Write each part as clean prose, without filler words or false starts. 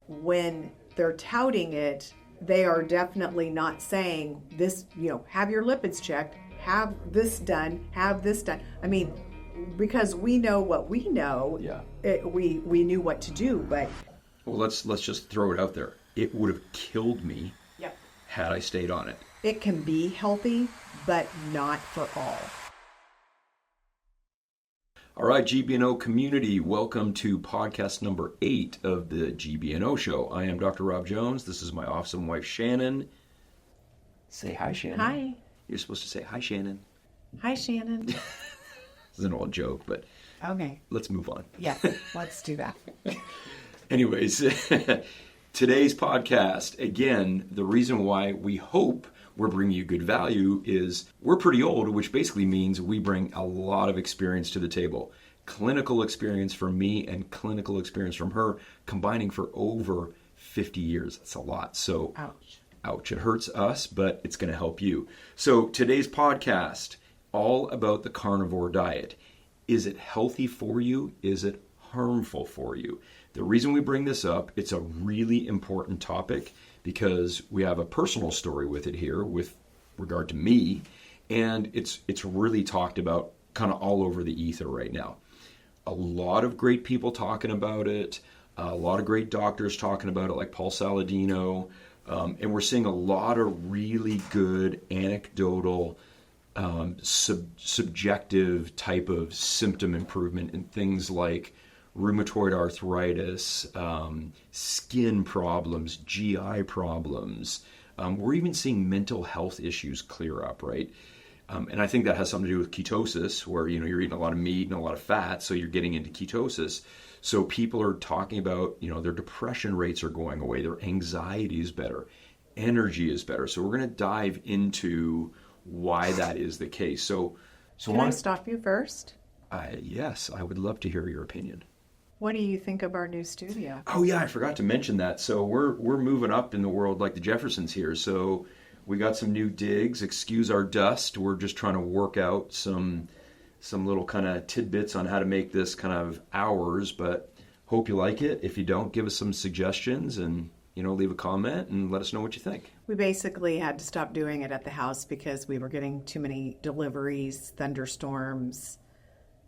when they're touting it, they are definitely not saying this, have your lipids checked, have this done, have this done. I mean, because we know what we know, we knew what to do, but... Well, let's just throw it out there. It would have killed me had I stayed on it. It can be healthy, but not for all. All right, GBNO community, welcome to podcast number 8 of the GBNO show. I am Dr. Rob Jones. This is my awesome wife, Shannon. Say hi, Shannon. Hi. You're supposed to say hi, Shannon. Hi, Shannon. This is an old joke, but okay, let's move on. Yeah, let's do that. Anyways, today's podcast, again, the reason why we hope we're bringing you good value is we're pretty old, which basically means we bring a lot of experience to the table. Clinical experience from me and clinical experience from her, combining for over 50 years. That's a lot. So, ouch. It hurts us, but it's going to help you. So today's podcast, all about the carnivore diet. Is it healthy for you? Is it harmful for you? The reason we bring this up, it's a really important topic because we have a personal story with it here with regard to me, and it's really talked about kind of all over the ether right now. A lot of great people talking about it, a lot of great doctors talking about it, like Paul Saladino, and we're seeing a lot of really good anecdotal, subjective type of symptom improvement in things like rheumatoid arthritis, skin problems, GI problems. We're even seeing mental health issues clear up, right? And I think that has something to do with ketosis, where you're eating a lot of meat and a lot of fat, so you're getting into ketosis. So people are talking about, their depression rates are going away, their anxiety is better, energy is better. So we're going to dive into why that is the case. So can I stop you first? Yes, I would love to hear your opinion. What do you think of our new studio? Oh yeah, I forgot to mention that. So we're moving up in the world like the Jeffersons here. So we got some new digs. Excuse our dust. We're just trying to work out some little kind of tidbits on how to make this kind of ours. But hope you like it. If you don't, give us some suggestions and leave a comment and let us know what you think. We basically had to stop doing it at the house because we were getting too many deliveries, thunderstorms,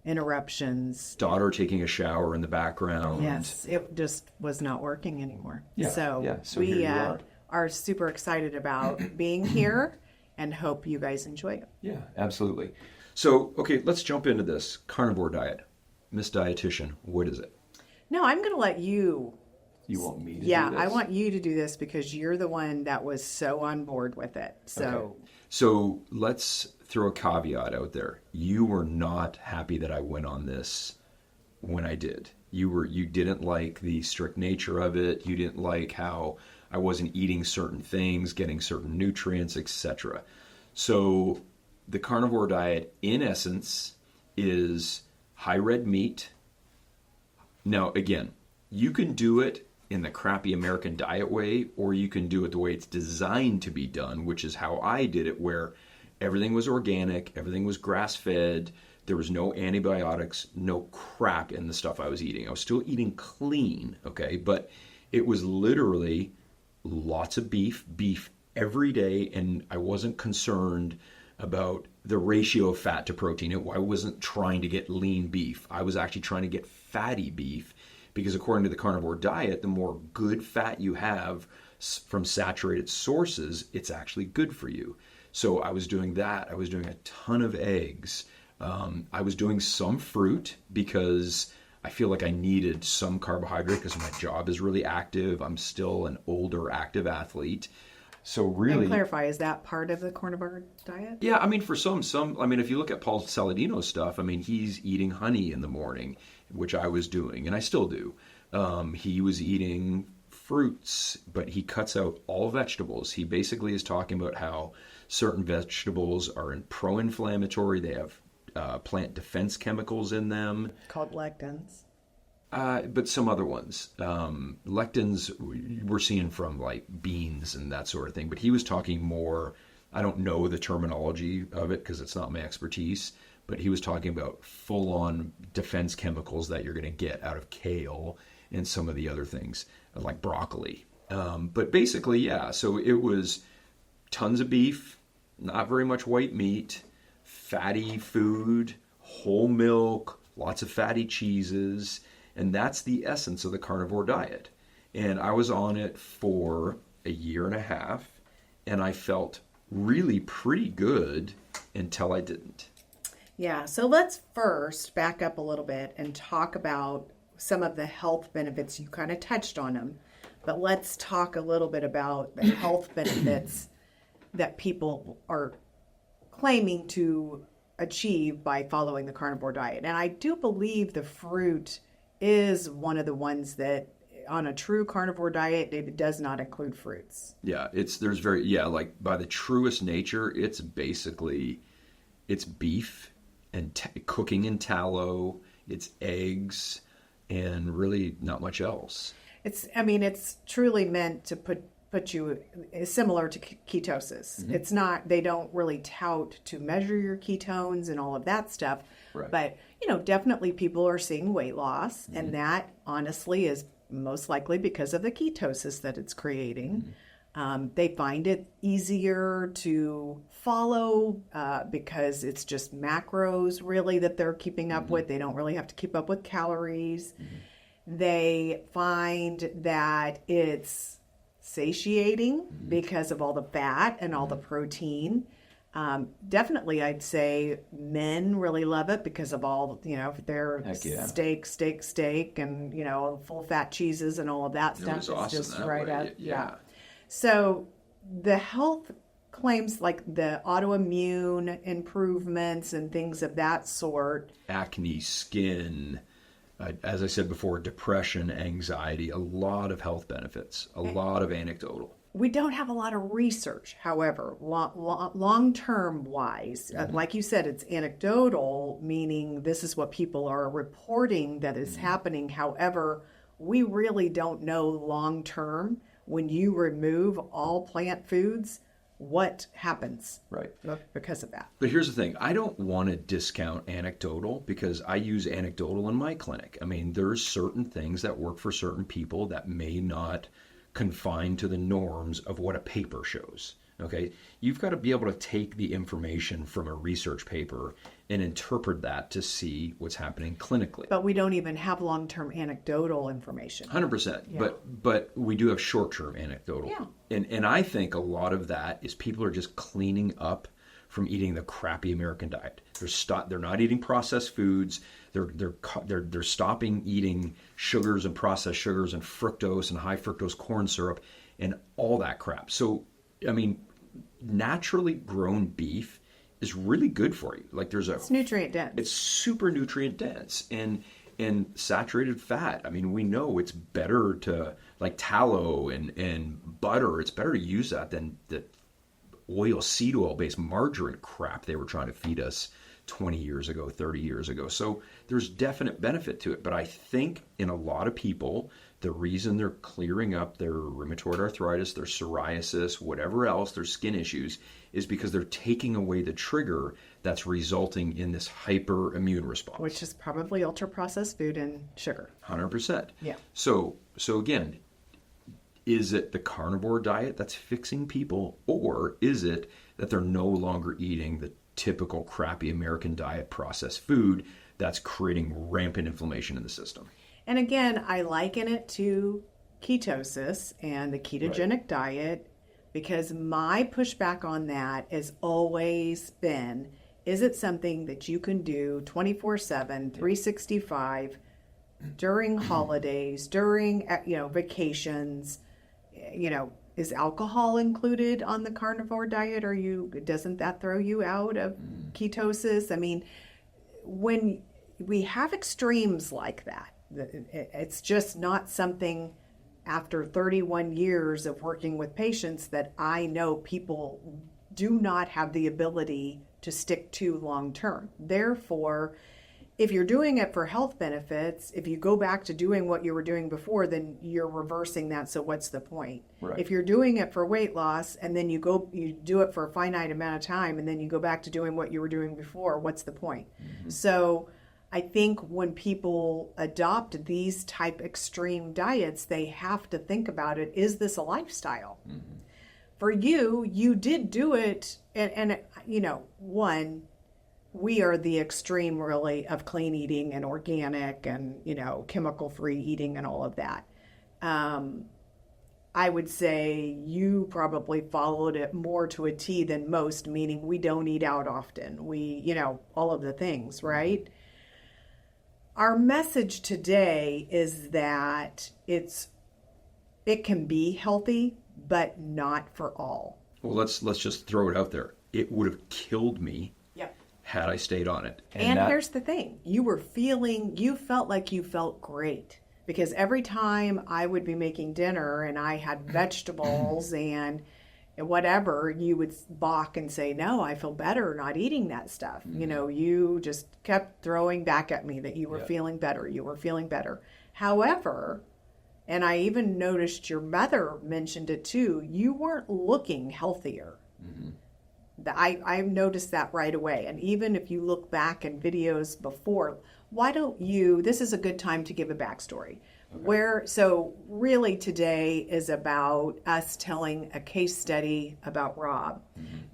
interruptions. Daughter taking a shower in the background. Yes, it just was not working anymore. Yeah, so we we are super excited about being here and hope you guys enjoy it. Yeah, absolutely. So, okay, let's jump into this carnivore diet. Miss Dietitian, what is it? No, I'm going to let you. You want me to do this? Yeah, I want you to do this because you're the one that was so on board with it. So let's throw a caveat out there. You were not happy that I went on this when I did. You didn't like the strict nature of it. You didn't like how I wasn't eating certain things, getting certain nutrients, etc. So the carnivore diet, in essence, is high red meat. Now, again, you can do it in the crappy American diet way, or you can do it the way it's designed to be done, which is how I did it, where everything was organic, everything was grass-fed, there was no antibiotics, no crap in the stuff I was eating. I was still eating clean, okay? But it was literally lots of beef every day, and I wasn't concerned about the ratio of fat to protein. I wasn't trying to get lean beef. I was actually trying to get fatty beef, because according to the carnivore diet, the more good fat you have from saturated sources, it's actually good for you. So I was doing that. I was doing a ton of eggs. I was doing some fruit because I feel like I needed some carbohydrate because my job is really active. I'm still an older active athlete. So really... And clarify, is that part of the carnivore diet? Yeah, I mean, for some, I mean, if you look at Paul Saladino's stuff, I mean, he's eating honey in the morning, which I was doing, and I still do. He was eating fruits, but he cuts out all vegetables. He basically is talking about how certain vegetables are pro-inflammatory. They have plant defense chemicals in them. Called lectins. But some other ones. Lectins we're seeing from like beans and that sort of thing. But he was talking more, I don't know the terminology of it because it's not my expertise, but he was talking about full-on defense chemicals that you're going to get out of kale and some of the other things like broccoli. But basically, yeah, so it was tons of beef, not very much white meat, fatty food, whole milk, lots of fatty cheeses, and that's the essence of the carnivore diet. And I was on it for a year and a half, and I felt really pretty good until I didn't. Yeah, so let's first back up a little bit and talk about some of the health benefits. You kind of touched on them, but let's talk a little bit about the health benefits that people are claiming to achieve by following the carnivore diet. And I do believe the fruit is one of the ones that on a true carnivore diet, it does not include fruits. Yeah, like by the truest nature, it's basically, it's beef and cooking in tallow, it's eggs, and really not much else. It's truly meant to put you similar to ketosis. Mm-hmm. It's not, they don't really tout to measure your ketones and all of that stuff. Right. But, definitely people are seeing weight loss, mm-hmm. and that honestly is most likely because of the ketosis that it's creating. Mm-hmm. They find it easier to follow because it's just macros really that they're keeping up mm-hmm. with. They don't really have to keep up with calories. Mm-hmm. They find that it's satiating mm-hmm. because of all the fat and all mm-hmm. the protein. Definitely, I'd say men really love it because of all, their steak, and, full fat cheeses and all of that stuff. It's awesome just that right way. up. Yeah. So the health claims like the autoimmune improvements and things of that sort. Acne, skin, as I said before, depression, anxiety, a lot of health benefits, a lot of anecdotal. We don't have a lot of research, however, long-term wise. Mm-hmm. Like you said, it's anecdotal, meaning this is what people are reporting that is mm-hmm. happening. However, we really don't know long-term when you remove all plant foods, what happens right because of that. But here's the thing. I don't want to discount anecdotal because I use anecdotal in my clinic. I mean, there's certain things that work for certain people that may not confined to the norms of what a paper shows. Okay, you've got to be able to take the information from a research paper and interpret that to see what's happening clinically. But we don't even have long-term anecdotal information. 100%. Yeah. But we do have short-term anecdotal. Yeah. And I think a lot of that is people are just cleaning up from eating the crappy American diet. They're not eating processed foods. They're stopping eating sugars and processed sugars and fructose and high fructose corn syrup and all that crap. So, I mean, naturally grown beef is really good for you. Like it's nutrient dense. It's super nutrient dense and saturated fat. I mean, we know it's better to like tallow and butter. It's better to use that than the seed oil based margarine crap they were trying to feed us 20 years ago, 30 years ago. So there's definite benefit to it. But I think in a lot of people, the reason they're clearing up their rheumatoid arthritis, their psoriasis, whatever else, their skin issues, is because they're taking away the trigger that's resulting in this hyperimmune response. Which is probably ultra-processed food and sugar. 100%. Yeah. So again, is it the carnivore diet that's fixing people, or is it that they're no longer eating the typical crappy American diet processed food that's creating rampant inflammation in the system? And again, I liken it to ketosis and the ketogenic diet because my pushback on that has always been, is it something that you can do 24/7, 365 during holidays, during vacations? Is alcohol included on the carnivore diet? Doesn't that throw you out of ketosis? I mean, when we have extremes like that, it's just not something after 31 years of working with patients that I know people do not have the ability to stick to long term. Therefore, if you're doing it for health benefits, if you go back to doing what you were doing before, then you're reversing that. So what's the point? Right. If you're doing it for weight loss and then you do it for a finite amount of time and then you go back to doing what you were doing before, what's the point? Mm-hmm. So I think when people adopt these type extreme diets, they have to think about it. Is this a lifestyle? Mm-hmm. For you, you did do it. And, you know, one, we are the extreme really of clean eating and organic and, you know, chemical free eating and all of that. I would say you probably followed it more to a T than most, meaning we don't eat out often. We, you know, all of the things, right? Our message today is that it can be healthy, but not for all. Well, let's just throw it out there. It would have killed me had I stayed on it. And here's the thing. You felt like you felt great. Because every time I would be making dinner and I had vegetables and whatever, you would balk and say, no, I feel better not eating that stuff. Mm-hmm. You know, you just kept throwing back at me that you were feeling better. You were feeling better. However, and I even noticed your mother mentioned it too, you weren't looking healthier. Mm-hmm. I noticed that right away. And even if you look back in videos before, why don't you, this is a good time to give a backstory. Okay. So really today is about us telling a case study about Rob,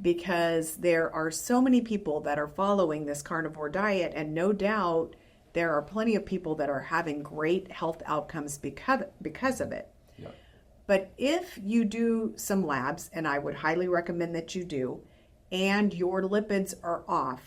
because there are so many people that are following this carnivore diet, and no doubt there are plenty of people that are having great health outcomes because of it. Yeah. But if you do some labs, and I would highly recommend that you do, and your lipids are off,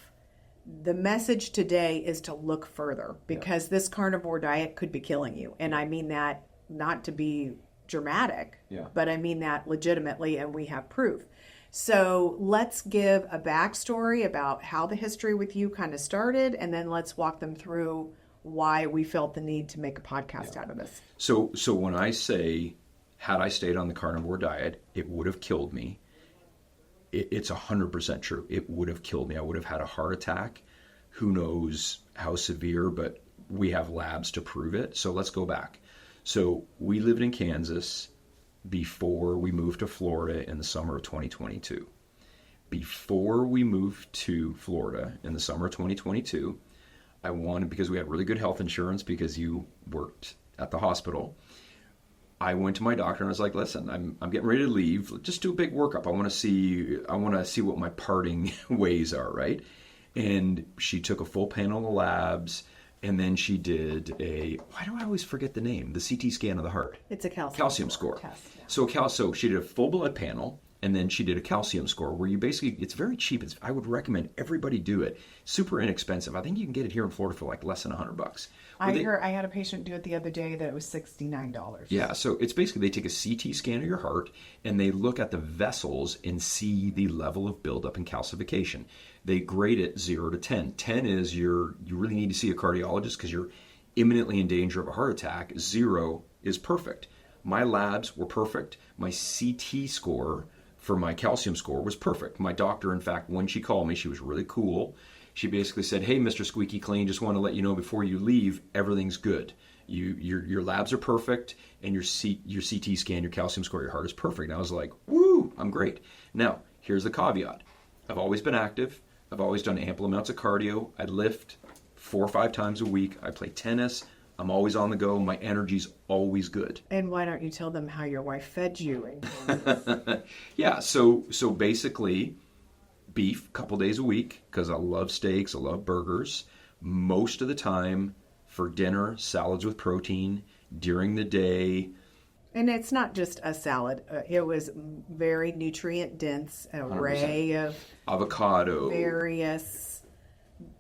the message today is to look further, because this carnivore diet could be killing you. And I mean that not to be dramatic, but I mean that legitimately, and we have proof. So let's give a backstory about how the history with you kind of started, and then let's walk them through why we felt the need to make a podcast out of this. So when I say, had I stayed on the carnivore diet, it would have killed me, it's 100% true. It would have killed me. I would have had a heart attack. Who knows how severe, but we have labs to prove it. So let's go back. So we lived in Kansas before we moved to Florida in the summer of 2022. Before we moved to Florida in the summer of 2022, I wanted, because we had really good health insurance because you worked at the hospital, I went to my doctor and I was like, listen, I'm getting ready to leave. Just do a big workup. I want to see what my parting ways are, right? And she took a full panel of labs, and then she did why do I always forget the name? The CT scan of the heart. It's a calcium score. Test, yeah. So she did a full blood panel, and then she did a calcium score where you basically, it's very cheap. I would recommend everybody do it. Super inexpensive. I think you can get it here in Florida for like less than $100. I had a patient do it the other day that it was $69. Yeah, so it's basically they take a CT scan of your heart and they look at the vessels and see the level of buildup and calcification. They grade it 0 to 10. 10 is you really need to see a cardiologist because you're imminently in danger of a heart attack. 0 is perfect. My labs were perfect. My CT score for my calcium score was perfect. My doctor, in fact, when she called me, she was really cool. She basically said, hey, Mr. Squeaky Clean, just want to let you know before you leave, everything's good. Your labs are perfect, and your CT scan, your calcium score, your heart is perfect. And I was like, woo, I'm great. Now, here's the caveat. I've always been active. I've always done ample amounts of cardio. I lift 4 or 5 times a week. I play tennis. I'm always on the go. My energy's always good. And why don't you tell them how your wife fed you? Yeah, so basically beef a couple days a week because I love steaks, I love burgers. Most of the time for dinner, salads with protein. During the day. And it's not just a salad. It was very nutrient dense, an array 100%. Of avocado, various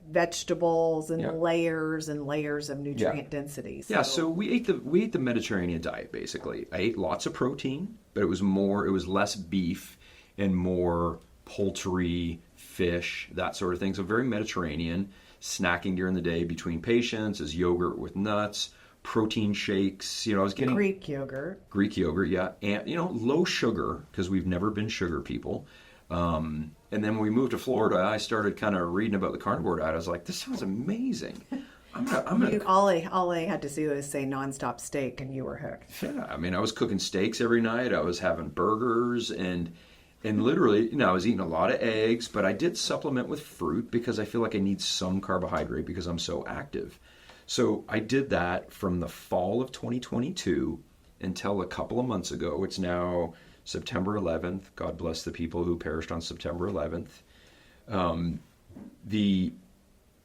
vegetables and layers and layers of nutrient density. So we ate the Mediterranean diet basically. I ate lots of protein, but it was less beef and more poultry, fish, that sort of thing. So very Mediterranean. Snacking during the day between patients is yogurt with nuts, protein shakes. I was getting Greek yogurt, yeah, and low sugar because we've never been sugar people. And then when we moved to Florida, I started kind of reading about the carnivore diet. I was like, this sounds amazing. All I had to do was say nonstop steak, and you were hooked. Yeah, I mean, I was cooking steaks every night. I was having burgers, and And literally, I was eating a lot of eggs, but I did supplement with fruit because I feel like I need some carbohydrate because I'm so active. So I did that from the fall of 2022 until a couple of months ago. It's now September 11th. God bless the people who perished on September 11th.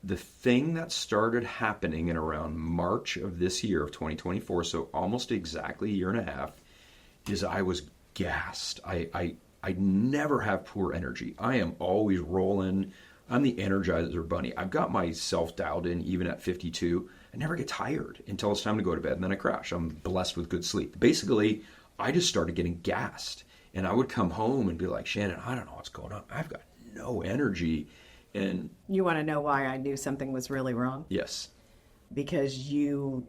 The thing that started happening in around March of this year of 2024, so almost exactly a year and a half, is I was gassed. I never have poor energy. I am always rolling. I'm the Energizer Bunny. I've got myself dialed in even at 52. I never get tired until it's time to go to bed, and then I crash. I'm blessed with good sleep. Basically, I just started getting gassed, and I would come home and be like, Shannon, I don't know what's going on. I've got no energy. And you want to know why I knew something was really wrong? Yes. Because you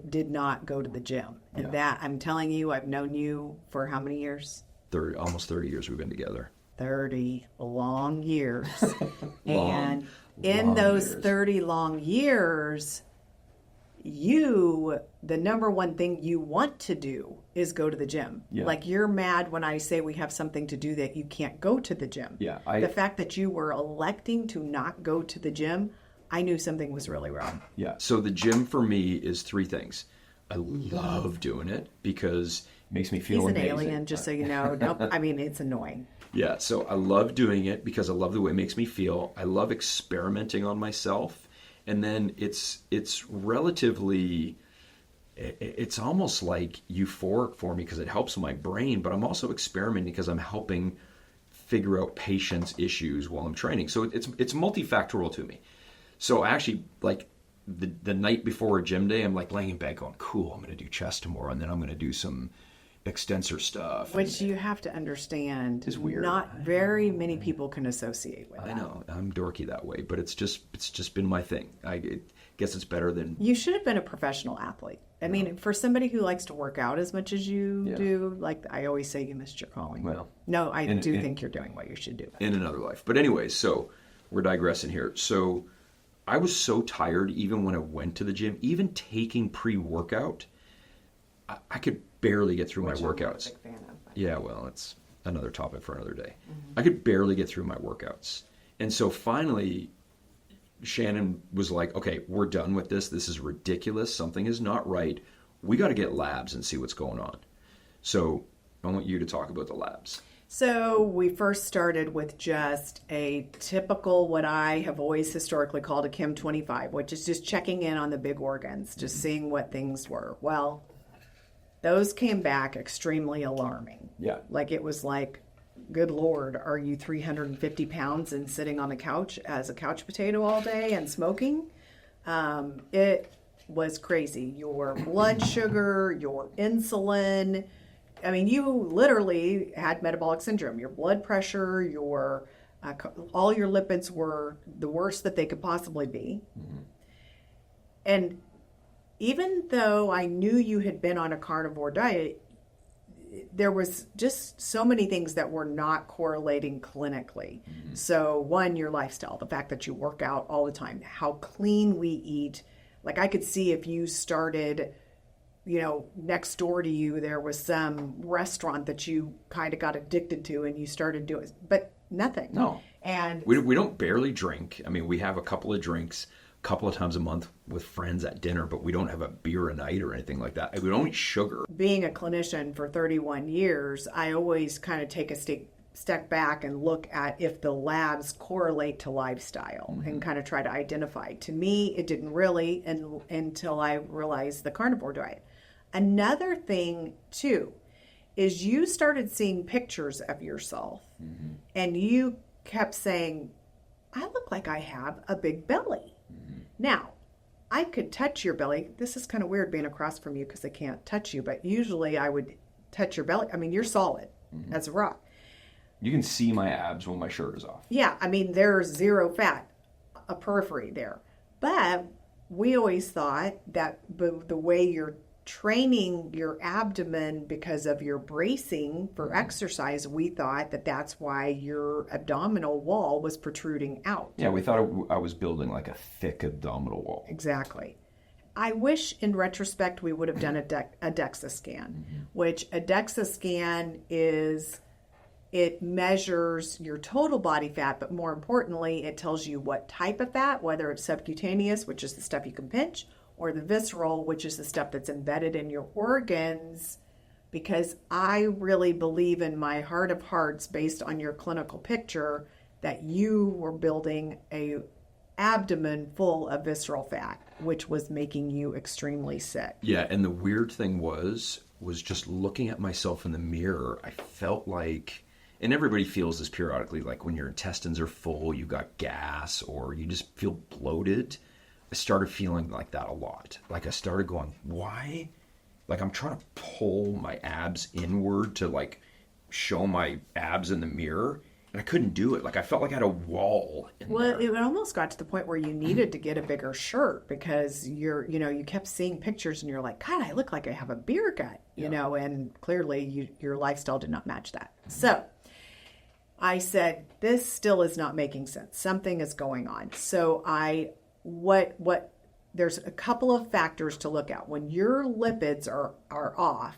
did not go to the gym. And that, I'm telling you, I've known you for how many years? Almost 30 years we've been together. 30 long years. And in those 30 long years, the number one thing you want to do is go to the gym. Yeah. Like, you're mad when I say we have something to do that you can't go to the gym. Yeah. The fact that you were electing to not go to the gym, I knew something was really wrong. Yeah. So the gym for me is three things. I love doing it because it makes me feel amazing. He's an alien, just so you know. Nope. I mean, it's annoying. Yeah. So I love doing it because I love the way it makes me feel. I love experimenting on myself. And then it's relatively, it's almost like euphoric for me because it helps my brain, but I'm also experimenting because I'm helping figure out patients' issues while I'm training. So it's multifactorial to me. So actually, like the night before a gym day, I'm like laying in bed going, cool, I'm going to do chest tomorrow, and then I'm going to do some extensor stuff. Which you have to understand is weird. Not very many people can associate with that. I know. I'm dorky that way, but it's just been my thing. I guess it's better than... You should have been a professional athlete. I mean, for somebody who likes to work out as much as you do, like I always say, you missed your calling. Well, no, I do think you're doing what you should do. In another life. But anyways, so we're digressing here. So I was so tired even when I went to the gym, even taking pre-workout, I could barely get through my workouts. I'm a big fan of. Yeah, well, it's another topic for another day. Mm-hmm. I could barely get through my workouts. And so finally, Shannon was like, okay, we're done with this. This is ridiculous. Something is not right. We got to get labs and see what's going on. So I want you to talk about the labs. So we first started with just a typical, what I have always historically called a Chem 25, which is just checking in on the big organs, just seeing what things were. Well, those came back extremely alarming. Yeah. Like, it was like, good Lord, are you 350 pounds and sitting on the couch as a couch potato all day and smoking? It was crazy. Your blood sugar, your insulin. I mean, you literally had metabolic syndrome. Your blood pressure, your all your lipids were the worst that they could possibly be. Mm-hmm. And even though I knew you had been on a carnivore diet, there was just so many things that were not correlating clinically. Mm-hmm. So one, your lifestyle, the fact that you work out all the time, how clean we eat. Like, I could see if you started, next door to you, there was some restaurant that you kind of got addicted to and you started doing, but nothing. No. And we don't barely drink. I mean, we have a couple of drinks a couple of times a month with friends at dinner, but we don't have a beer a night or anything like that. We don't eat sugar. Being a clinician for 31 years, I always kind of take a step back and look at if the labs correlate to lifestyle and kind of try to identify. To me, it didn't really until I realized the carnivore diet. Another thing, too, is you started seeing pictures of yourself and you kept saying, I look like I have a big belly. Now, I could touch your belly. This is kind of weird being across from you because I can't touch you, but usually I would touch your belly. I mean, you're solid as a rock. You can see my abs when my shirt is off. Yeah, I mean, there's zero fat, a periphery there. But we always thought that the way you're training your abdomen because of your bracing for exercise, we thought that that's why your abdominal wall was protruding out. Yeah, we thought I was building like a thick abdominal wall. Exactly. I wish in retrospect we would have done a DEXA scan, which a DEXA scan is It measures your total body fat, but more importantly, it tells you what type of fat, whether it's subcutaneous, which is the stuff you can pinch, or the visceral, which is the stuff that's embedded in your organs. Because I really believe in my heart of hearts, based on your clinical picture, that you were building a abdomen full of visceral fat, which was making you extremely sick. Yeah, and the weird thing was just looking at myself in the mirror, I felt like, and everybody feels this periodically, like when your intestines are full, you got gas, or you just feel bloated. I started feeling like that a lot. Like I started going, why? Like I'm trying to pull my abs inward to like show my abs in the mirror, and I couldn't do it. Like I felt like I had a wall in there. It almost got to the point where you needed to get a bigger shirt because you kept seeing pictures and you're like, God, I look like I have a beer gut, and clearly your lifestyle did not match that. So I said, this still is not making sense. Something is going on. So there's a couple of factors to look at. When your lipids are off,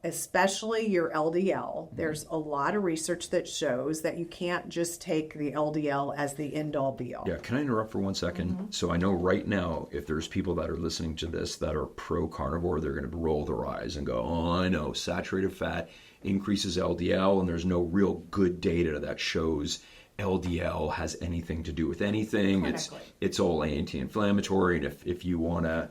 especially your LDL, there's a lot of research that shows that you can't just take the LDL as the end-all be-all. Yeah, can I interrupt for 1 second? Mm-hmm. So I know right now, if there's people that are listening to this that are pro-carnivore, they're going to roll their eyes and go, oh, I know, saturated fat increases LDL, and there's no real good data that shows LDL has anything to do with anything. It's all anti-inflammatory, and if you want to...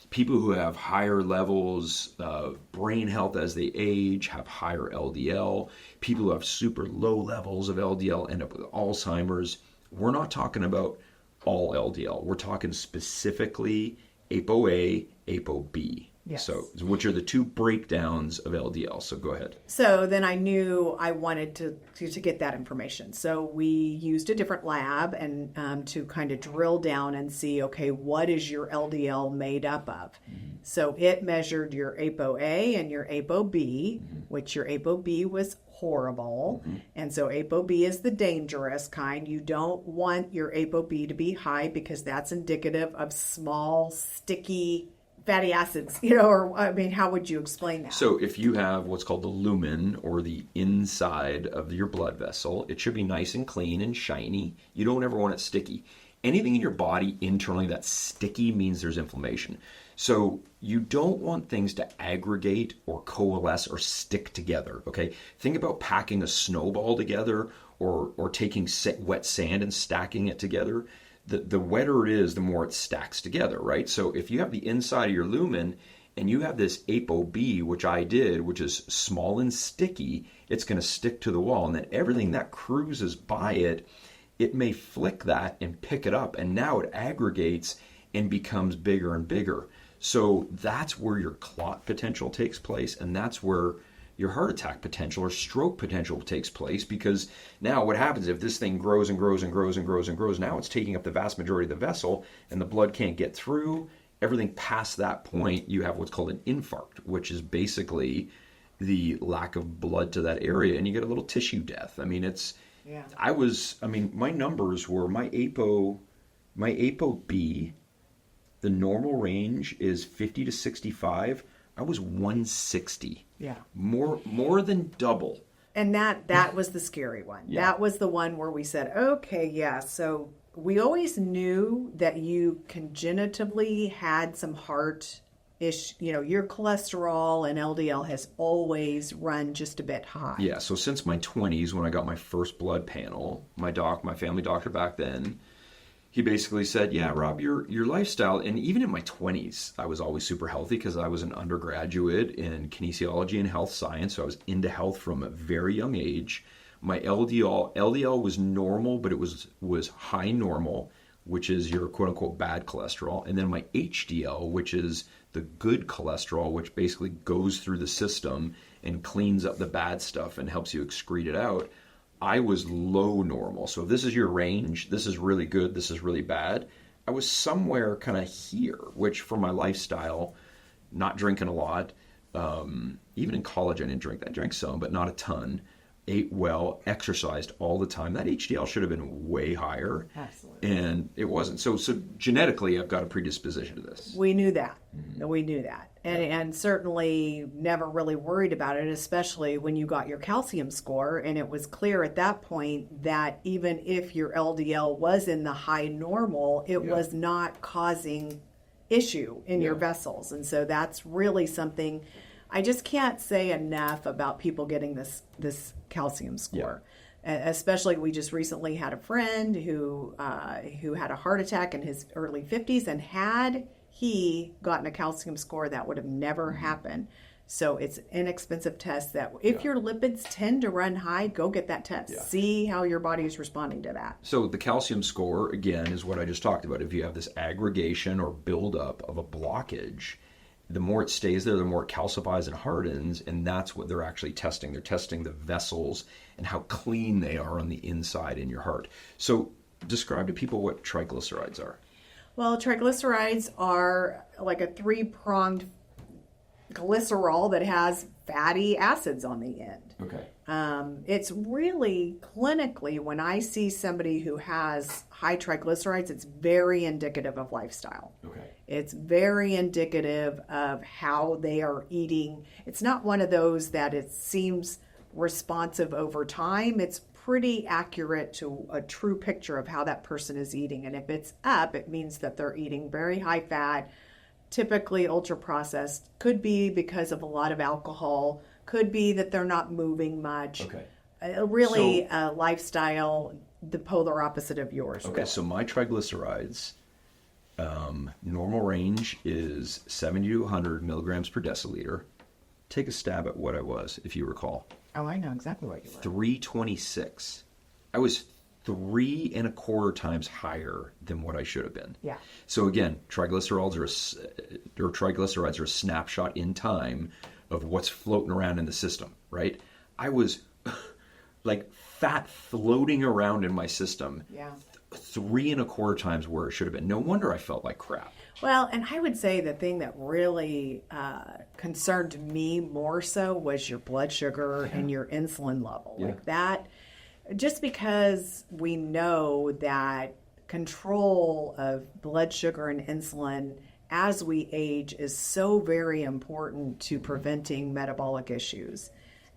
People who have higher levels of brain health as they age have higher LDL. People who have super low levels of LDL end up with Alzheimer's. We're not talking about all LDL. We're talking specifically ApoA, ApoB. Yes. So, which are the two breakdowns of LDL. So go ahead. So then I knew I wanted to get that information. So we used a different lab and to kind of drill down and see, okay, what is your LDL made up of? Mm-hmm. So it measured your ApoA and your ApoB, which your ApoB was horrible. Mm-hmm. And so ApoB is the dangerous kind. You don't want your ApoB to be high because that's indicative of small, sticky fatty acids, or how would you explain that? So if you have what's called the lumen, or the inside of your blood vessel, it should be nice and clean and shiny. You don't ever want it sticky. Anything in your body internally that's sticky means there's inflammation. So you don't want things to aggregate or coalesce or stick together, okay? Think about packing a snowball together or taking wet sand and stacking it together. The wetter it is, the more it stacks together, right? So if you have the inside of your lumen and you have this ApoB, which I did, which is small and sticky, it's going to stick to the wall. And then everything that cruises by it, it may flick that and pick it up. And now it aggregates and becomes bigger and bigger. So that's where your clot potential takes place. And that's where your heart attack potential or stroke potential takes place, because now what happens if this thing grows and grows and grows and grows and grows, now it's taking up the vast majority of the vessel and the blood can't get through. Everything past that point, you have what's called an infarct, which is basically the lack of blood to that area, and you get a little tissue death. My numbers were my ApoB, the normal range is 50 to 65. I was 160. Yeah. More than double. And that was the scary one. Yeah. That was the one where we said, okay, yeah. So we always knew that you congenitively had some heart issue. Your cholesterol and LDL has always run just a bit high. Yeah. So since my 20s, when I got my first blood panel, my family doctor back then, he basically said, yeah, Rob, your lifestyle, and even in my 20s, I was always super healthy because I was an undergraduate in kinesiology and health science, so I was into health from a very young age. My LDL was normal, but it was high normal, which is your quote-unquote bad cholesterol, and then my HDL, which is the good cholesterol, which basically goes through the system and cleans up the bad stuff and helps you excrete it out. I was low normal. So if this is your range, this is really good, this is really bad. I was somewhere kind of here, which for my lifestyle, not drinking a lot, even in college I didn't drink. I drank some, but not a ton. ate well, exercised all the time, that HDL should have been way higher. Absolutely. And it wasn't. So genetically, I've got a predisposition to this. We knew that. We knew that. And certainly never really worried about it, especially when you got your calcium score. And it was clear at that point that even if your LDL was in the high normal, it was not causing issue in your vessels. And so that's really something I just can't say enough about people getting this calcium score. Especially, we just recently had a friend who had a heart attack in his early 50s, and had he gotten a calcium score, that would have never happened. So it's an inexpensive test that if your lipids tend to run high, go get that test. See how your body is responding to that. So the calcium score, again, is what I just talked about. If you have this aggregation or buildup of a blockage, the more it stays there, the more it calcifies and hardens, and that's what they're actually testing. They're testing the vessels and how clean they are on the inside in your heart. So describe to people what triglycerides are. Well, triglycerides are like a three-pronged glycerol that has fatty acids on the end. Okay. It's really clinically, when I see somebody who has high triglycerides, it's very indicative of lifestyle. Okay. It's very indicative of how they are eating. It's not one of those that it seems responsive over time. It's pretty accurate to a true picture of how that person is eating. And if it's up, it means that they're eating very high fat, typically ultra processed. Could be because of a lot of alcohol. Could be that they're not moving much. Okay. Really a lifestyle, the polar opposite of yours. Okay, so my triglycerides, normal range is 70 to 100 milligrams per deciliter. Take a stab at what I was, if you recall. Oh, I know exactly what you were. 326. I was 3.25 times higher than what I should have been. Yeah. So again, triglycerides are a snapshot in time of what's floating around in the system, right? I was like fat floating around in my system. Yeah. 3.25 times where it should have been. No wonder I felt like crap. Well, and I would say the thing that really concerned me more so was your blood sugar and your insulin level. Like that, just because we know that control of blood sugar and insulin as we age is so very important to preventing metabolic issues.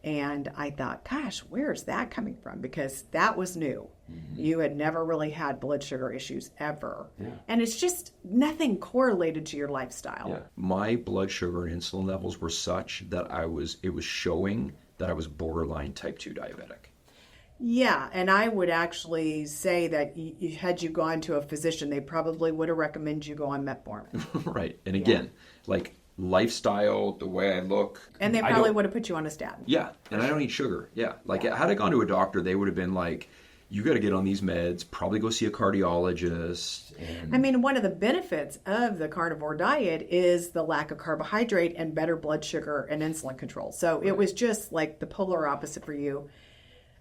And I thought, gosh, where's that coming from? Because that was new. Mm-hmm. You had never really had blood sugar issues ever. Yeah. And it's just nothing correlated to your lifestyle. Yeah. My blood sugar and insulin levels were such that it was showing that I was borderline type 2 diabetic. Yeah, and I would actually say that had you gone to a physician, they probably would have recommended you go on metformin. Right. And again, like lifestyle, the way I look. And they probably would have put you on a statin. Yeah, and I don't eat sugar. Yeah. Like had I gone to a doctor, they would have been like, you got to get on these meds, probably go see a cardiologist. I mean, one of the benefits of the carnivore diet is the lack of carbohydrate and better blood sugar and insulin control. So It was just like the polar opposite for you.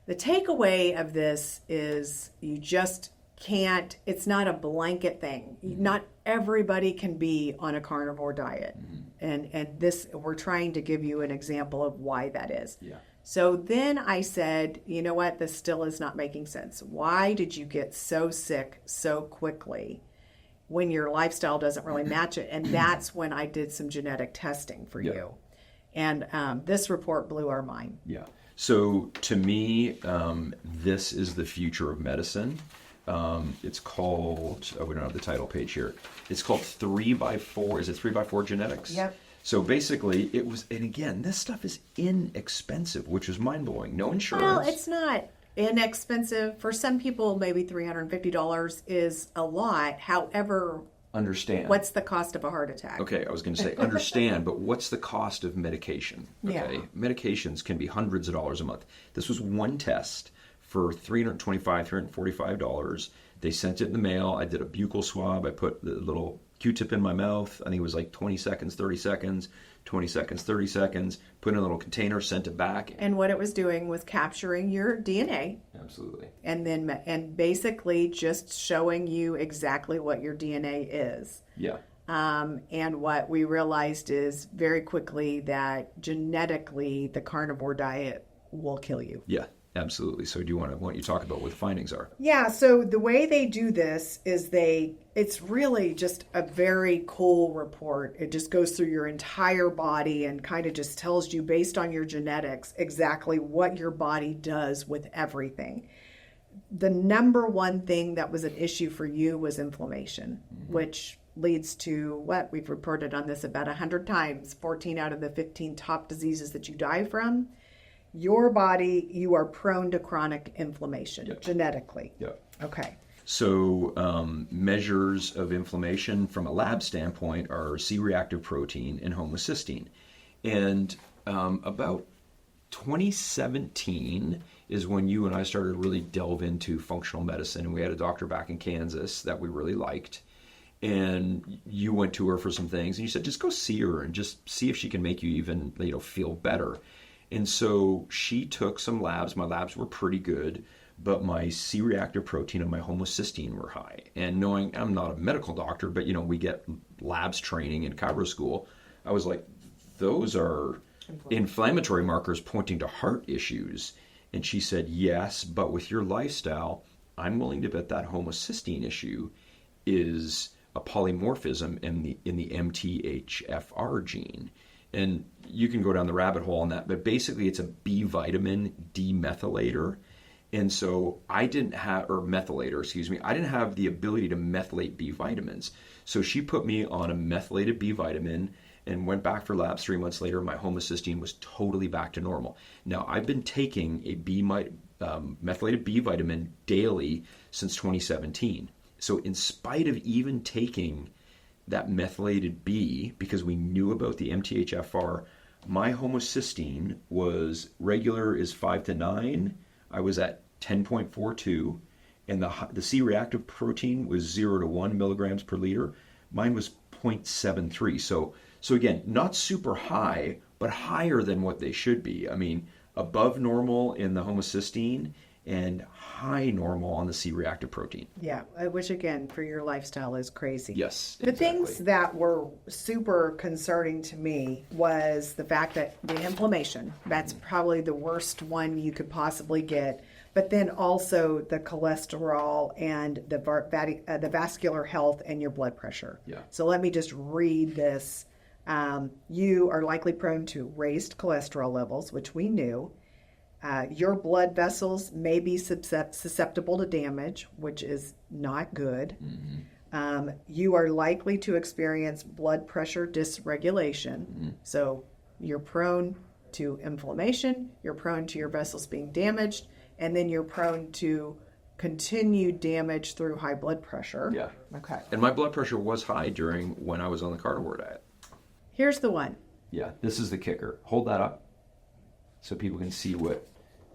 The takeaway of this is you just can't, it's not a blanket thing. Not everybody can be on a carnivore diet. Mm-hmm. And this, we're trying to give you an example of why that is. Yeah. So then I said, you know what, this still is not making sense. Why did you get so sick so quickly when your lifestyle doesn't really match it? And that's when I did some genetic testing for you. And this report blew our mind. Yeah. So to me, this is the future of medicine. It's called, we don't have the title page here. It's called 3x4. Is it 3x4 genetics? Yep. So basically it was, and again, this stuff is inexpensive, which is mind blowing. No insurance. Well, it's not inexpensive. For some people, maybe $350 is a lot. However, understand. What's the cost of a heart attack? Okay, I was going to say understand, but what's the cost of medication? Okay, medications can be hundreds of dollars a month. This was one test for $325, $345. They sent it in the mail. I did a buccal swab. I put the little Q-tip in my mouth. I think it was like 20 seconds, 30 seconds, 20 seconds, 30 seconds. Put in a little container, sent it back. And what it was doing was capturing your DNA. Absolutely. And basically just showing you exactly what your DNA is. Yeah. And what we realized is very quickly that genetically the carnivore diet will kill you. Yeah. absolutely. So do you want you to talk about what the findings are? Yeah, so the way they do this is it's really just a very cool report. It just goes through your entire body and kind of just tells you, based on your genetics, exactly what your body does with everything. The number one thing that was an issue for you was inflammation, which leads to what we've reported on this about 100 times, 14 out of the 15 top diseases that you die from. Your body, you are prone to chronic inflammation genetically. Yeah. Okay. So measures of inflammation from a lab standpoint are C-reactive protein and homocysteine. And about 2017 is when you and I started to really delve into functional medicine. And we had a doctor back in Kansas that we really liked. And you went to her for some things, and you said, just go see her and just see if she can make you even, feel better. And so she took some labs. My labs were pretty good, but my C-reactive protein and my homocysteine were high. And knowing I'm not a medical doctor, but, we get labs training in chiro school, I was like, those are inflammatory markers pointing to heart issues. And she said, yes, but with your lifestyle, I'm willing to bet that homocysteine issue is a polymorphism in the MTHFR gene. And you can go down the rabbit hole on that, but basically it's a B vitamin demethylator. And so I didn't have the ability to methylate B vitamins. So she put me on a methylated B vitamin and went back for labs 3 months later. My homocysteine was totally back to normal. Now I've been taking a methylated B vitamin daily since 2017. So in spite of even taking that methylated B, because we knew about the MTHFR, my homocysteine was regular is 5 to 9. I was at 10.42, and the C-reactive protein was 0 to 1 milligrams per liter. Mine was 0.73. So again, not super high, but higher than what they should be. I mean, above normal in the homocysteine and high normal on the C-reactive protein. Yeah, which again, for your lifestyle is crazy. Yes, The things that were super concerning to me was the fact that the inflammation, that's probably the worst one you could possibly get, but then also the cholesterol and the vascular health and your blood pressure. Yeah. So let me just read this. You are likely prone to raised cholesterol levels, which we knew. Your blood vessels may be susceptible to damage, which is not good. Mm-hmm. You are likely to experience blood pressure dysregulation. Mm-hmm. So you're prone to inflammation, you're prone to your vessels being damaged, and then you're prone to continued damage through high blood pressure. Yeah. Okay. And my blood pressure was high when I was on the carnivore diet. Here's the one. Yeah, this is the kicker. Hold that up so people can see what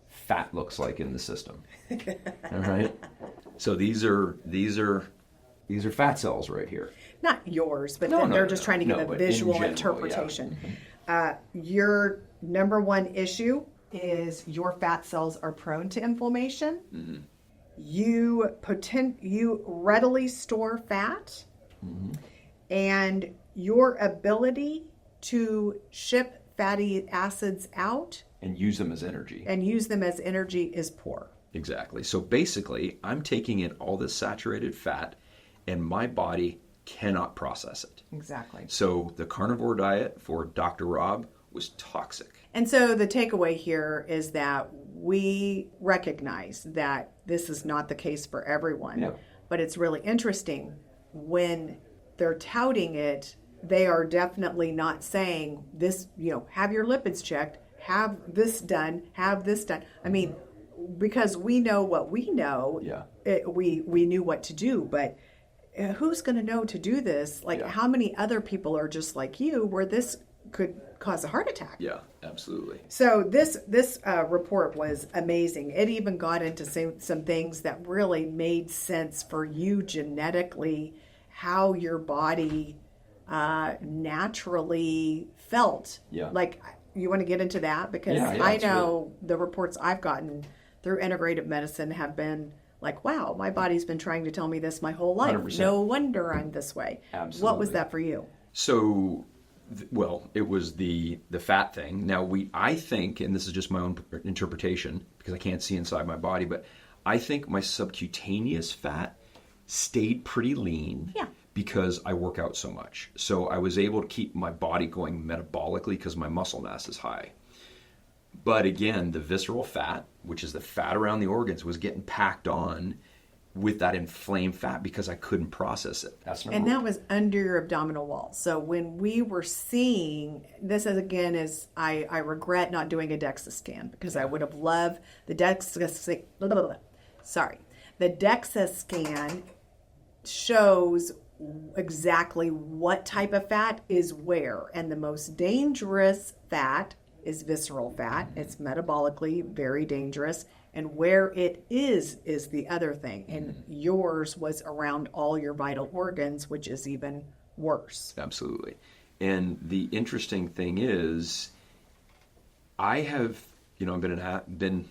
fat looks like in the system. All right. So these are fat cells right here. Not yours, but they're just trying to get a visual general, interpretation. Yeah. Your number one issue is your fat cells are prone to inflammation. Mm-hmm. You readily store fat, mm-hmm. and your ability to ship fatty acids out and use them as energy is poor. Exactly. So basically, I'm taking in all this saturated fat, and my body cannot process it. Exactly. So the carnivore diet for Dr. Rob was toxic. And so the takeaway here is that we recognize that this is not the case for everyone, yeah. But it's really interesting when they're touting it. They are definitely not saying this, have your lipids checked, have this done, have this done. I mean, because we know what we know, yeah. We knew what to do, but who's going to know to do this? Like, yeah. How many other people are just like you where this could cause a heart attack? Yeah, absolutely. So this report was amazing. It even got into some things that really made sense for you genetically, how your body naturally felt. Yeah. Like, you want to get into that? Because yeah, I know the reports I've gotten through integrative medicine have been like, wow, my body's been trying to tell me this my whole life. 100%. No wonder I'm this way. Absolutely. What was that for you? So Well, it was the fat thing. Now I think, and this is just my own interpretation because I can't see inside my body, but I think my subcutaneous fat stayed pretty lean. Yeah. Because I work out so much. So I was able to keep my body going metabolically because my muscle mass is high. But again, the visceral fat, which is the fat around the organs, was getting packed on with that inflamed fat because I couldn't process it. That was under your abdominal wall. So when we were seeing this, I regret not doing a DEXA scan because I would have loved the DEXA. The DEXA scan shows exactly what type of fat is where, and the most dangerous fat is visceral fat. It's metabolically very dangerous, and where it is the other thing, and yours was around all your vital organs, which is even worse. Absolutely. And the interesting thing is I have been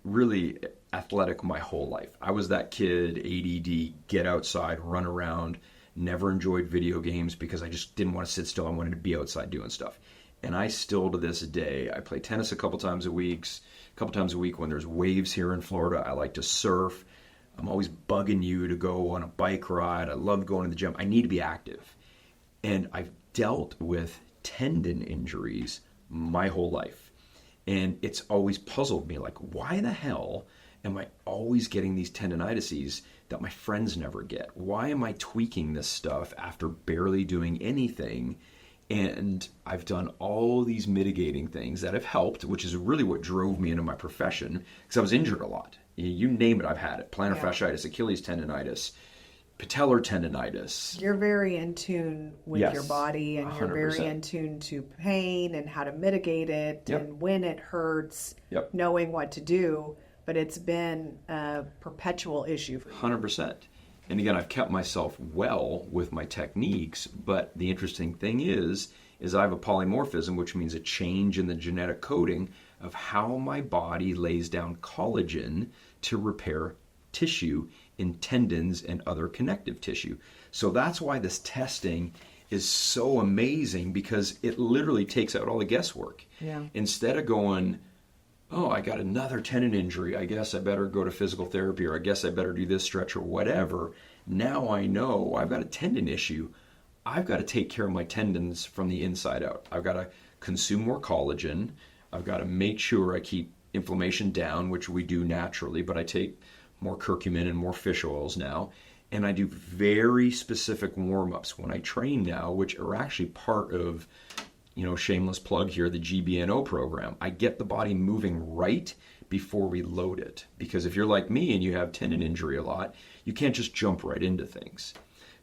really athletic my whole life. I was that kid, ADD, get outside, run around, never enjoyed video games because I just didn't want to sit still. I wanted to be outside doing stuff. And I still, to this day, I play tennis a couple times a week when there's waves here in Florida. I like to surf. I'm always bugging you to go on a bike ride. I love going to the gym. I need to be active. And I've dealt with tendon injuries my whole life. And it's always puzzled me, like, why the hell am I always getting these tendinitises that my friends never get? Why am I tweaking this stuff after barely doing anything? And I've done all these mitigating things that have helped, which is really what drove me into my profession, because I was injured a lot. You name it, I've had it. Plantar fasciitis, Achilles tendonitis, patellar tendonitis. You're very in tune with Yes, your body, and you're 100%. very in tune to pain and how to mitigate it and when it hurts, knowing what to do. But it's been a perpetual issue for you. 100%. And again, I've kept myself well with my techniques, but the interesting thing is I have a polymorphism, which means a change in the genetic coding of how my body lays down collagen to repair tissue in tendons and other connective tissue. So that's why this testing is so amazing, because it literally takes out all the guesswork. Yeah. Instead of going, oh, I got another tendon injury, I guess I better go to physical therapy, or I guess I better do this stretch or whatever. Now I know I've got a tendon issue. I've got to take care of my tendons from the inside out. I've got to consume more collagen. I've got to make sure I keep inflammation down, which we do naturally, but I take more curcumin and more fish oils now. And I do very specific warm-ups when I train now, which are actually part of, shameless plug here, the GBNO program. I get the body moving right before we load it. Because if you're like me and you have tendon injury a lot, you can't just jump right into things.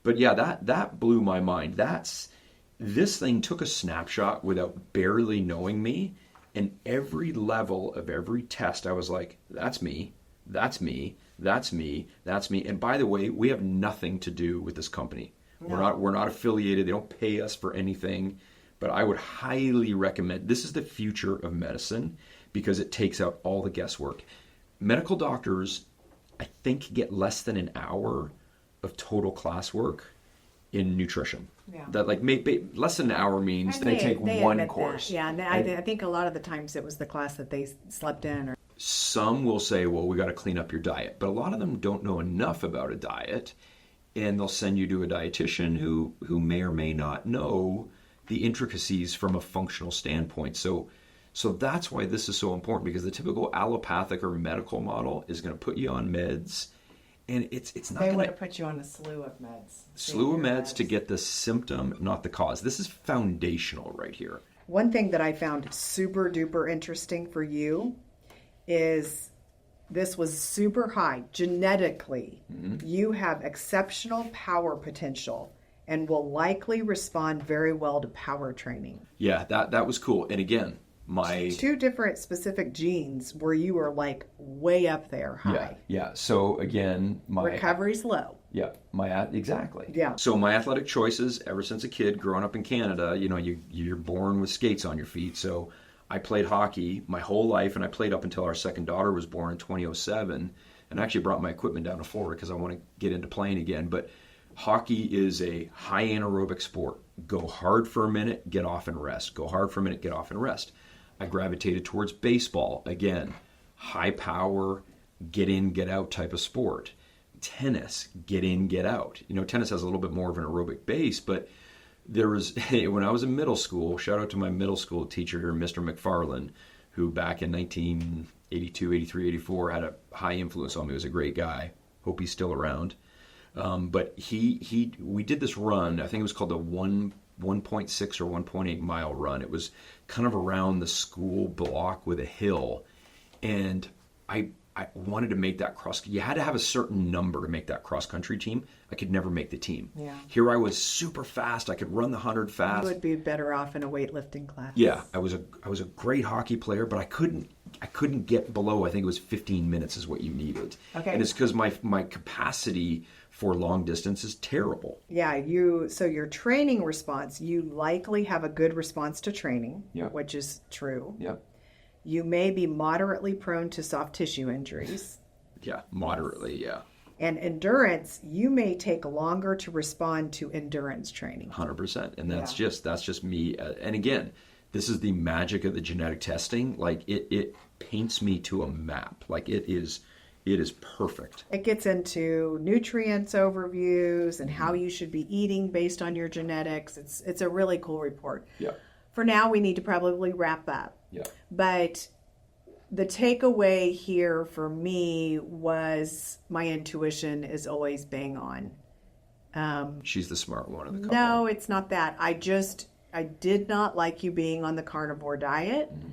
But yeah, that blew my mind. This thing took a snapshot without barely knowing me. And every level of every test, I was like, that's me, that's me, that's me, that's me. And by the way, we have nothing to do with this company. No. We're not affiliated. They don't pay us for anything. But I would highly recommend, this is the future of medicine, because it takes out all the guesswork. Medical doctors, I think, get less than an hour of total classwork in nutrition. Yeah. That less than an hour means they take one course. That. Yeah, and I think a lot of the times it was the class that they slept in. Or some will say, well, we got to clean up your diet. But a lot of them don't know enough about a diet, and they'll send you to a dietitian who may or may not know the intricacies from a functional standpoint. So that's why this is so important, because the typical allopathic or medical model is going to put you on meds, and it's not going to... They want to put you on a slew of meds. Slew of meds to get the symptom, not the cause. This is foundational right here. One thing that I found super duper interesting for you is this was super high genetically. Mm-hmm. You have exceptional power potential and will likely respond very well to power training. Yeah, that was cool. And again, my... 2 different specific genes where you are like way up there high. Yeah. So again, my... Recovery's low. Yeah, exactly. Yeah. So my athletic choices ever since a kid growing up in Canada, you're born with skates on your feet. So I played hockey my whole life, and I played up until our second daughter was born in 2007. And I actually brought my equipment down to Florida because I want to get into playing again. But Hockey is a high anaerobic sport. Go hard for a minute, get off and rest. Go hard for a minute, get off and rest. I gravitated towards baseball. Again, high power, get in, get out type of sport. Tennis, get in, get out. Tennis has a little bit more of an aerobic base, but there was, when I was in middle school, shout out to my middle school teacher here, Mr. McFarland, who back in 1982, 83, 84 had a high influence on me. He was a great guy. Hope he's still around. But we did this run. I think it was called the 1.6 or 1.8 mile run. It was kind of around the school block with a hill, and I wanted to make that cross. You had to have a certain number to make that cross country team. I could never make the team. Yeah. Here I was super fast. I could run the 100 fast. You would be better off in a weightlifting class. Yeah, I was a great hockey player, but I couldn't get below. I think it was 15 minutes is what you needed. Okay. And it's because my capacity for long distance is terrible. Yeah, so your training response, you likely have a good response to training, which is true. Yeah. You may be moderately prone to soft tissue injuries. Yeah, moderately, yeah. And endurance, you may take longer to respond to endurance training. 100%. And that's just me. And again, this is the magic of the genetic testing. Like it paints me to a map. Like it is perfect. It gets into nutrients overviews and how you should be eating based on your genetics. It's a really cool report. Yeah. For now, we need to probably wrap up. Yeah. But the takeaway here for me was my intuition is always bang on. She's the smart one of the couple. No, it's not that. I did not like you being on the carnivore diet. Mm-hmm.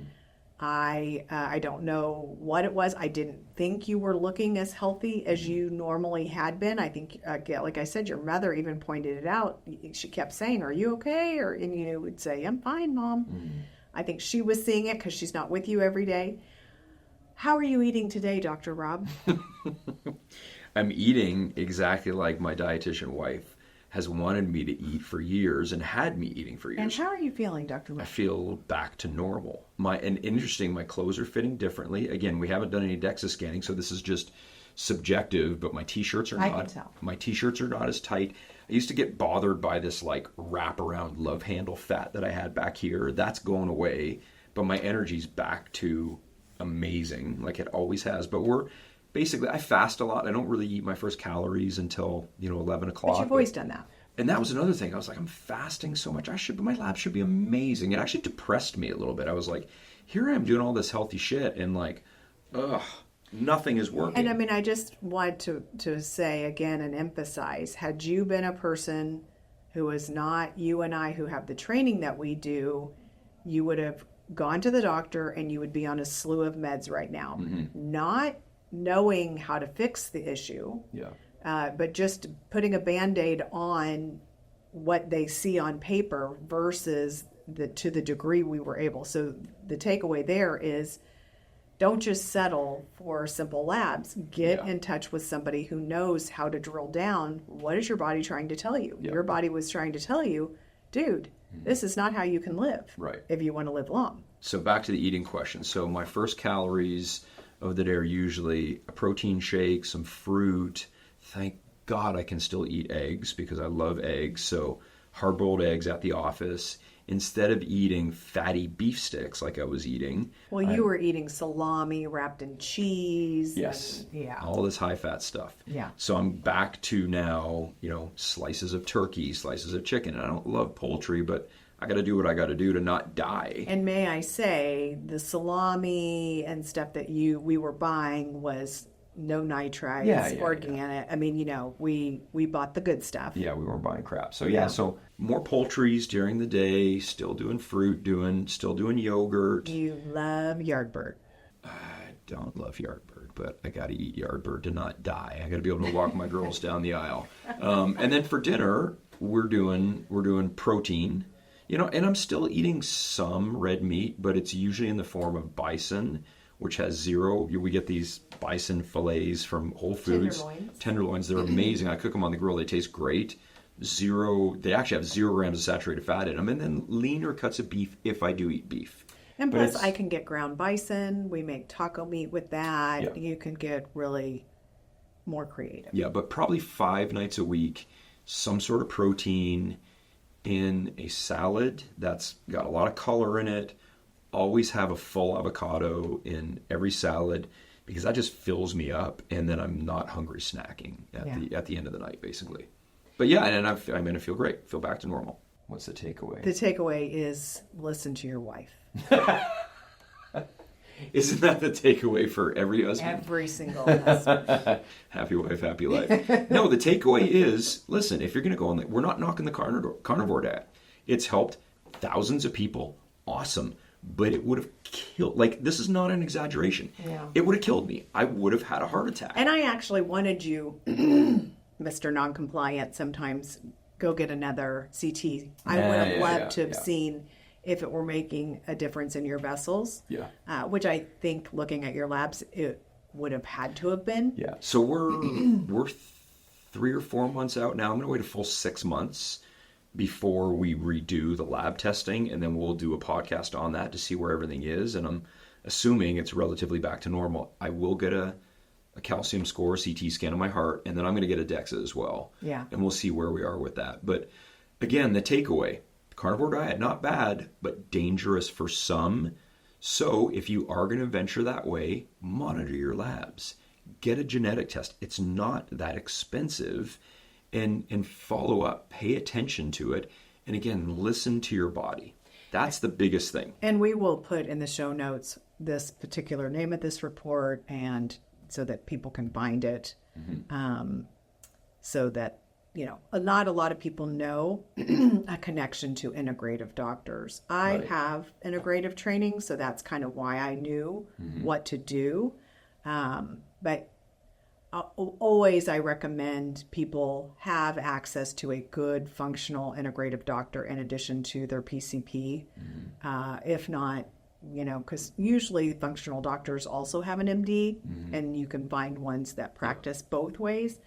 I don't know what it was. I didn't think you were looking as healthy as you normally had been. I think, like I said, your mother even pointed it out. She kept saying, "Are you okay?" And you would say, "I'm fine, Mom." Mm-hmm. I think she was seeing it because she's not with you every day. How are you eating today, Dr. Rob? I'm eating exactly like my dietitian wife has wanted me to eat for years and had me eating for years. And how are you feeling, Dr. Rob? I feel back to normal. My clothes are fitting differently. Again, we haven't done any DEXA scanning, so this is just subjective, but my t-shirts are I can tell. My t-shirts are not as tight. I used to get bothered by this like wraparound love handle fat that I had back here. That's going away, but my energy's back to amazing like it always has. But I fast a lot. I don't really eat my first calories until 11 o'clock. But you've always done that. And that was another thing. I was like, I'm fasting so much. My lab should be amazing. It actually depressed me a little bit. I was like, here I am doing all this healthy shit, and like, nothing is working. And I mean, I just want to say again and emphasize, had you been a person who is not you and I who have the training that we do, you would have gone to the doctor and you would be on a slew of meds right now. Mm-hmm. Not knowing how to fix the issue, but just putting a Band-Aid on what they see on paper versus to the degree we were able. So the takeaway there is, don't just settle for simple labs. Get in touch with somebody who knows how to drill down. What is your body trying to tell you? Your body was trying to tell you, dude, this is not how you can live if you want to live long. So back to the eating question. So my first calories of the day are usually a protein shake, some fruit. Thank God I can still eat eggs because I love eggs. So hard-boiled eggs at the office. Instead of eating fatty beef sticks like I was eating. Well, you were eating salami wrapped in cheese. Yes. And, all this high-fat stuff. Yeah. So I'm back to now, slices of turkey, slices of chicken. And I don't love poultry, but I got to do what I got to do to not die. And may I say, the salami and stuff that we were buying was no nitrites, organic. I mean, we bought the good stuff. Yeah, we weren't buying crap. So so more poultries during the day, still doing fruit, still doing yogurt. You love Yardbird. I don't love Yardbird, but I got to eat Yardbird to not die. I got to be able to walk my girls down the aisle. And then for dinner, we're doing protein. And I'm still eating some red meat, but it's usually in the form of bison, which has zero. We get these bison fillets from Whole Foods. Tenderloins. They're amazing. I cook them on the grill. They taste great. They actually have 0 grams of saturated fat in them. And then leaner cuts of beef if I do eat beef. And plus, I can get ground bison. We make taco meat with that. Yeah. You can get really more creative. Yeah, but probably 5 nights a week, some sort of protein in a salad that's got a lot of color in it. Always have a full avocado in every salad, because that just fills me up, and then I'm not hungry snacking at the end of the night, basically. But yeah, and I'm going to feel great, feel back to normal. What's the takeaway? The takeaway is listen to your wife. Isn't that the takeaway for every husband? Every single husband. Happy wife, happy life. No, the takeaway is, listen, if you're going to go on, we're not knocking the carnivore diet. It's helped thousands of people. Awesome. But it would have killed, this is not an exaggeration. Yeah. It would have killed me. I would have had a heart attack. And I actually wanted you, Mr. Non-Compliant, sometimes go get another CT. I would have loved to have seen if it were making a difference in your vessels. Yeah. Which I think, looking at your labs, it would have had to have been. Yeah. So we're 3 or 4 months out now. I'm going to wait a full 6 months before we redo the lab testing, and then we'll do a podcast on that to see where everything is. And I'm assuming it's relatively back to normal. I will get a calcium score, CT scan of my heart, and then I'm going to get a DEXA as well. Yeah. And we'll see where we are with that. But again, the takeaway, carnivore diet, not bad, but dangerous for some. So if you are going to venture that way, monitor your labs. Get a genetic test. It's not that expensive. And follow up, pay attention to it, and again, listen to your body. That's the biggest thing. And we will put in the show notes this particular name of this report, and so that people can find it. Mm-hmm. So that, not a lot of people know a connection to integrative doctors. I have integrative training, so that's kind of why I knew what to do. But always I recommend people have access to a good functional integrative doctor in addition to their PCP. If not, because usually functional doctors also have an MD, and you can find ones that practice both ways,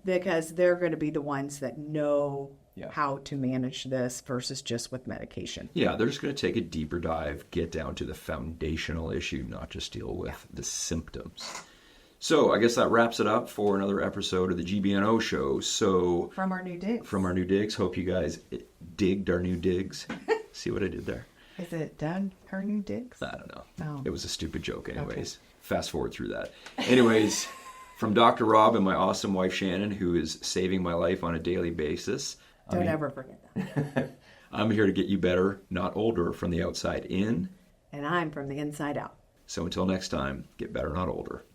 because they're going to be the ones that know how to manage this versus just with medication. Yeah, they're just going to take a deeper dive, get down to the foundational issue, not just deal with the symptoms. So I guess that wraps it up for another episode of the GBNO show. So from our new digs. Hope you guys digged our new digs. See what I did there? Is it done? Her new digs? I don't know. Oh. It was a stupid joke anyways. Okay. Fast forward through that. Anyways, from Dr. Rob and my awesome wife Shannon, who is saving my life on a daily basis. Don't ever forget that. I'm here to get you better, not older, from the outside in. And I'm from the inside out. So until next time, get better, not older.